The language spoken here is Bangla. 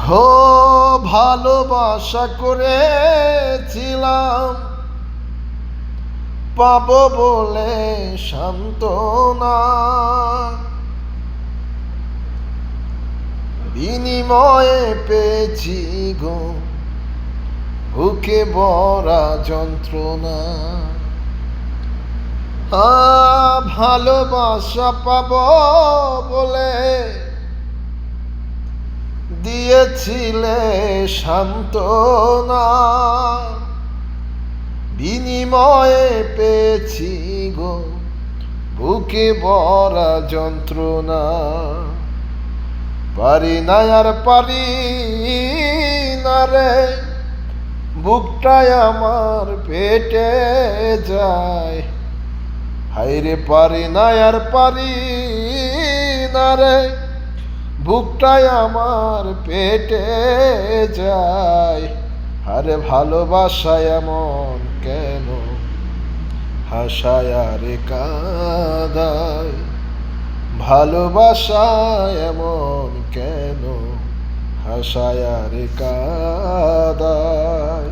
হো ভালোবাসা করেছিলাম পাবো বলে সান্ত্বনা, বিনিময়ে পেয়েছি গো বুকে ভরা যন্ত্রণা। ভালোবাসা পাবো বলে দিয়েছিলে সান্ত্বনা, বিনিময়ে পেয়েছি গো বুকে ভরা যন্ত্রণা। পারি না আর পারি না রে, বুকটাই আমার পেটে যায়। হায়রে পারি না আর পারি না রে, বুকটাই আমার পেটে যায়। আরে ভালোবাসায় এমন কেন, হাসায় আরে কাঁদায়। ভালোবাসায় এমন কেন, হাসায় আরে কাঁদায়।